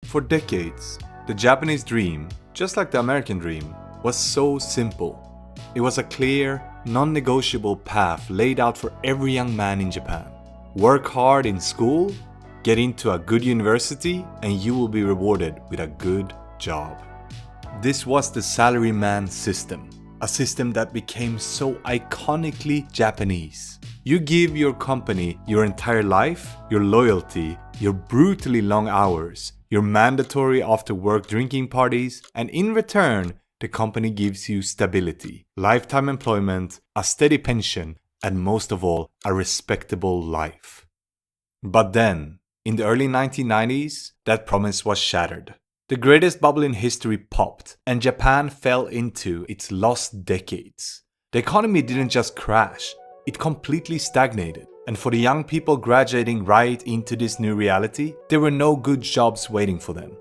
For decades, the Japanese dream, just like the American dream, was so simple. It was a clear, non-negotiable path laid out for every young man in Japan. Work hard in school, get into a good university, and you will be rewarded with a good job. This was the salaryman system, a system that became so iconically Japanese. You give your company your entire life, your loyalty, your brutally long hours, your mandatory after-work drinking parties, and in return, the company gives you stability, lifetime employment, a steady pension, and most of all, a respectable life. But then, in the early 1990s, that promise was shattered. The greatest bubble in history popped, and Japan fell into its lost decades. The economy didn't just crash, it completely stagnated. And for the young people graduating right into this new reality, there were no good jobs waiting for them.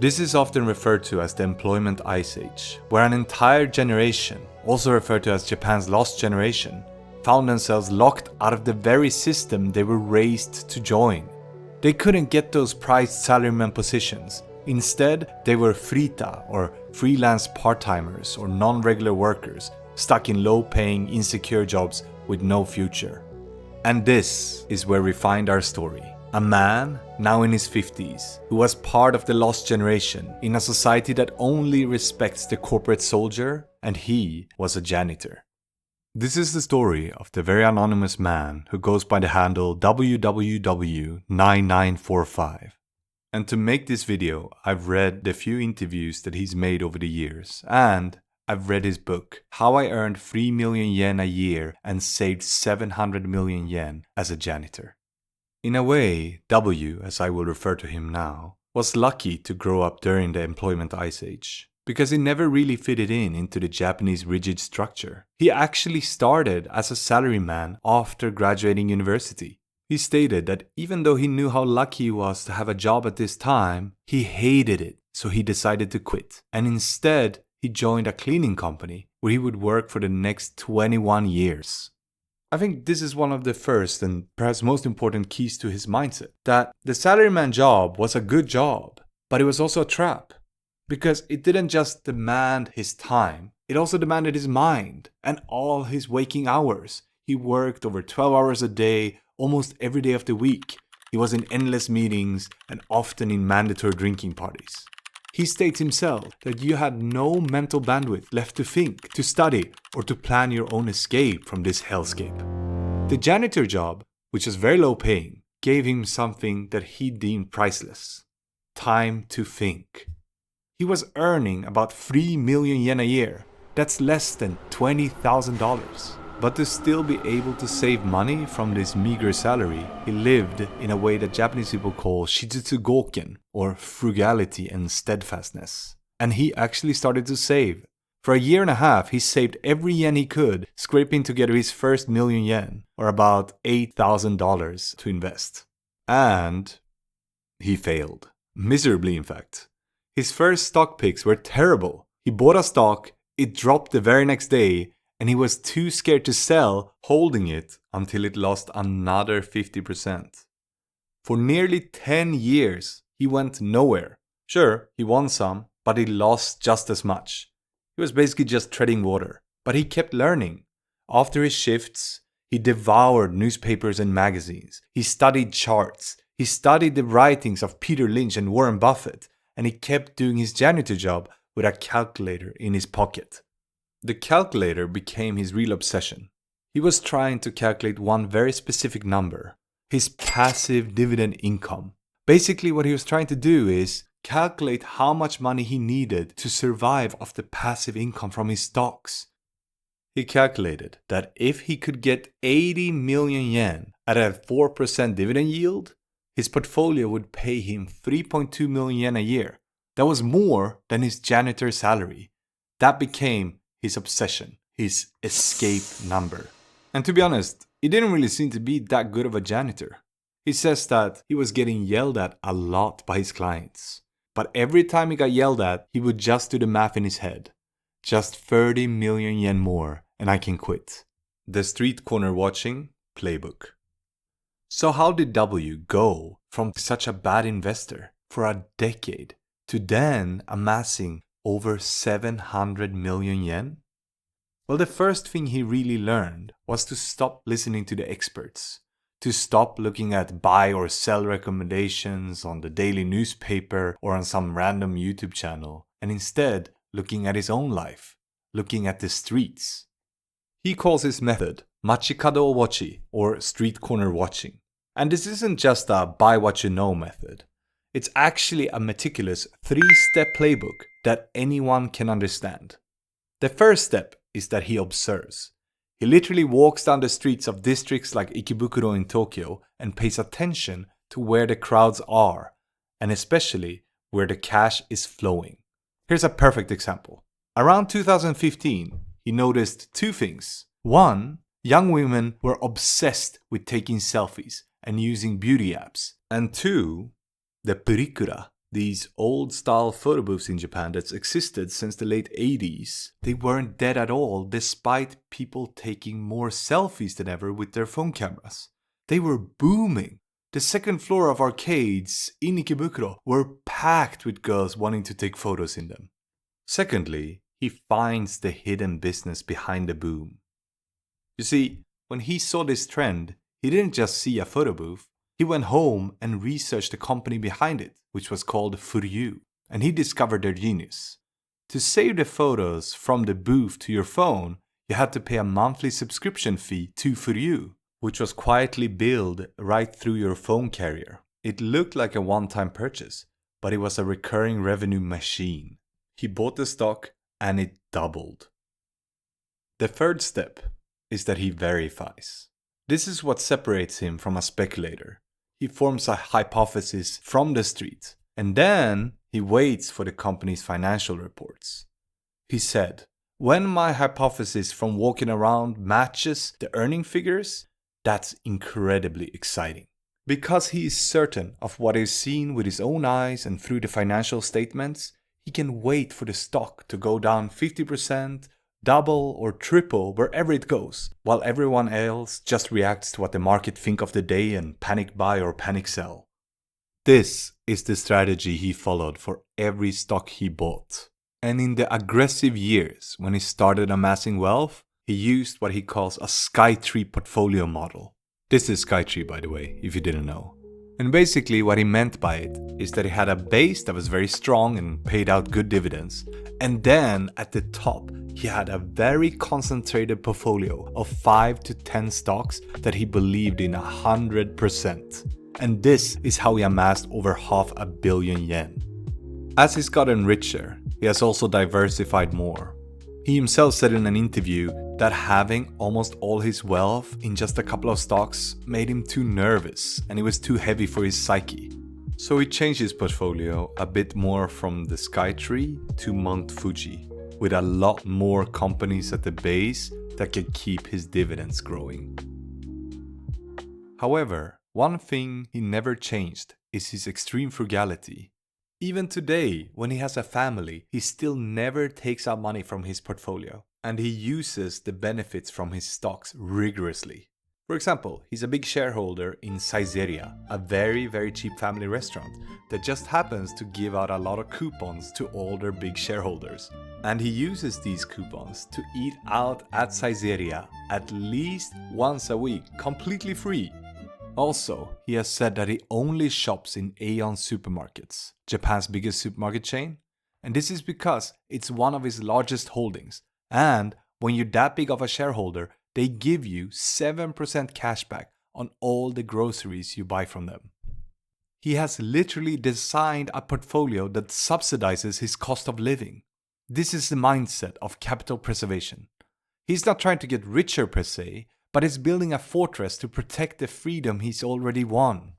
This is often referred to as the employment ice age, where an entire generation, also referred to as Japan's lost generation, found themselves locked out of the very system they were raised to join. They couldn't get those prized salaryman positions. Instead, they were frita, or freelance part-timers or non-regular workers, stuck in low-paying, insecure jobs with no future. And this is where we find our story. A man, now in his 50s, who was part of the lost generation in a society that only respects the corporate soldier, and he was a janitor. This is the story of the very anonymous man who goes by the handle www.9945. And to make this video, I've read the few interviews that he's made over the years, and I've read his book, How I Earned 3 million yen a year and saved 700 million yen as a janitor. In a way, W, as I will refer to him now, was lucky to grow up during the employment ice age, because he never really fitted into the Japanese rigid structure. He actually started as a salaryman after graduating university. He stated that even though he knew how lucky he was to have a job at this time, he hated it, so he decided to quit. And instead, he joined a cleaning company where he would work for the next 21 years. I think this is one of the first and perhaps most important keys to his mindset, that the salaryman job was a good job, but it was also a trap. Because it didn't just demand his time, it also demanded his mind and all his waking hours. He worked over 12 hours a day, almost every day of the week. He was in endless meetings and often in mandatory drinking parties. He states himself that you had no mental bandwidth left to think, to study, or to plan your own escape from this hellscape. The janitor job, which was very low paying, gave him something that he deemed priceless: time to think. He was earning about 3 million yen a year. That's less than $20,000. But to still be able to save money from this meager salary, he lived in a way that Japanese people call shitsutsugoken, or frugality and steadfastness. And he actually started to save. For a year and a half, he saved every yen he could, scraping together his first million yen, or about $8,000 to invest. And he failed. Miserably, in fact. His first stock picks were terrible. He bought a stock, it dropped the very next day, and he was too scared to sell, holding it until it lost another 50%. For nearly 10 years, he went nowhere. Sure, he won some, but he lost just as much. He was basically just treading water. But he kept learning. After his shifts, he devoured newspapers and magazines. He studied charts. He studied the writings of Peter Lynch and Warren Buffett. And he kept doing his janitor job with a calculator in his pocket. The calculator became his real obsession. He was trying to calculate one very specific number: his passive dividend income. Basically, what he was trying to do is calculate how much money he needed to survive off the passive income from his stocks. He calculated that if he could get 80 million yen at a 4% dividend yield, his portfolio would pay him 3.2 million yen a year. That was more than his janitor salary. That became his obsession, his escape number. And to be honest, he didn't really seem to be that good of a janitor. He says that he was getting yelled at a lot by his clients. But every time he got yelled at, he would just do the math in his head. Just 30 million yen more and I can quit. The street corner watching, Playbook. So how did W go from such a bad investor, for a decade to then amassing over 700 million yen? Well, the first thing he really learned was to stop listening to the experts, to stop looking at buy or sell recommendations on the daily newspaper or on some random YouTube channel, and instead looking at his own life, looking at the streets. He calls his method Machikado Wachi, or street corner watching. And this isn't just a buy what you know method. It's actually a meticulous 3-step playbook that anyone can understand. The first step is that he observes. He literally walks down the streets of districts like Ikebukuro in Tokyo and pays attention to where the crowds are, and especially where the cash is flowing. Here's a perfect example. Around 2015, he noticed two things. One, young women were obsessed with taking selfies and using beauty apps. And two, the purikura, these old-style photo booths in Japan that's existed since the late 80s, they weren't dead at all despite people taking more selfies than ever with their phone cameras. They were booming. The second floor of arcades in Ikebukuro were packed with girls wanting to take photos in them. Secondly, he finds the hidden business behind the boom. You see, when he saw this trend, he didn't just see a photo booth. He went home and researched the company behind it, which was called Furyu, and he discovered their genius. To save the photos from the booth to your phone, you had to pay a monthly subscription fee to Furyu, which was quietly billed right through your phone carrier. It looked like a one-time purchase, but it was a recurring revenue machine. He bought the stock and it doubled. The third step is that he verifies. This is what separates him from a speculator. He forms a hypothesis from the street, and then he waits for the company's financial reports. He said, when my hypothesis from walking around matches the earning figures, that's incredibly exciting. Because he is certain of what is seen with his own eyes and through the financial statements, he can wait for the stock to go down 50%, double or triple wherever it goes, while everyone else just reacts to what the market think of the day and panic buy or panic sell. This is the strategy he followed for every stock he bought. And in the aggressive years when he started amassing wealth, he used what he calls a Skytree portfolio model. This is Skytree, by the way, if you didn't know. And basically what he meant by it is that he had a base that was very strong and paid out good dividends. And then at the top, he had a very concentrated portfolio of 5 to 10 stocks that he believed in 100%. And this is how he amassed over 500 million yen. As he's gotten richer, he has also diversified more. He himself said in an interview that having almost all his wealth in just a couple of stocks made him too nervous and it was too heavy for his psyche. So he changed his portfolio a bit more from the Skytree to Mount Fuji, with a lot more companies at the base that could keep his dividends growing. However, one thing he never changed is his extreme frugality. Even today, when he has a family, he still never takes out money from his portfolio, and he uses the benefits from his stocks rigorously. For example, he's a big shareholder in Saizeriya, a very, very cheap family restaurant that just happens to give out a lot of coupons to all their big shareholders. And he uses these coupons to eat out at Saizeriya at least once a week, completely free. Also, he has said that he only shops in Aeon supermarkets, Japan's biggest supermarket chain. And this is because it's one of his largest holdings. And when you're that big of a shareholder, they give you 7% cashback on all the groceries you buy from them. He has literally designed a portfolio that subsidizes his cost of living. This is the mindset of capital preservation. He's not trying to get richer per se, but is building a fortress to protect the freedom he's already won.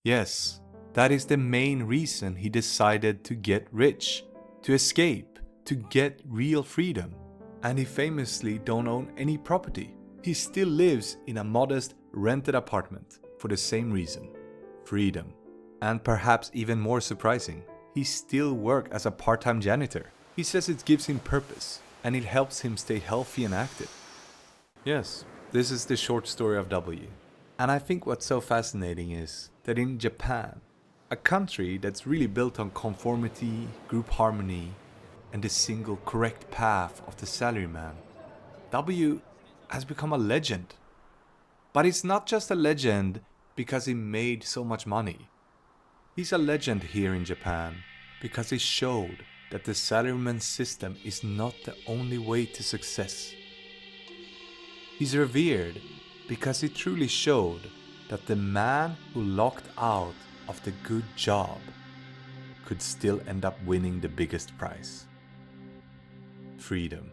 Yes, that is the main reason he decided to get rich, to escape, to get real freedom. And he famously don't own any property. He still lives in a modest rented apartment for the same reason, freedom. And perhaps even more surprising, he still works as a part-time janitor. He says it gives him purpose and it helps him stay healthy and active. Yes, this is the short story of W. And I think what's so fascinating is that in Japan, A country that's really built on conformity, group harmony, and the single correct path of the salaryman. W has become a legend. But he's not just a legend because he made so much money. He's a legend here in Japan because he showed that the salaryman system is not the only way to success. He's revered because he truly showed that the man who locked out of the good job could still end up winning the biggest prize: freedom.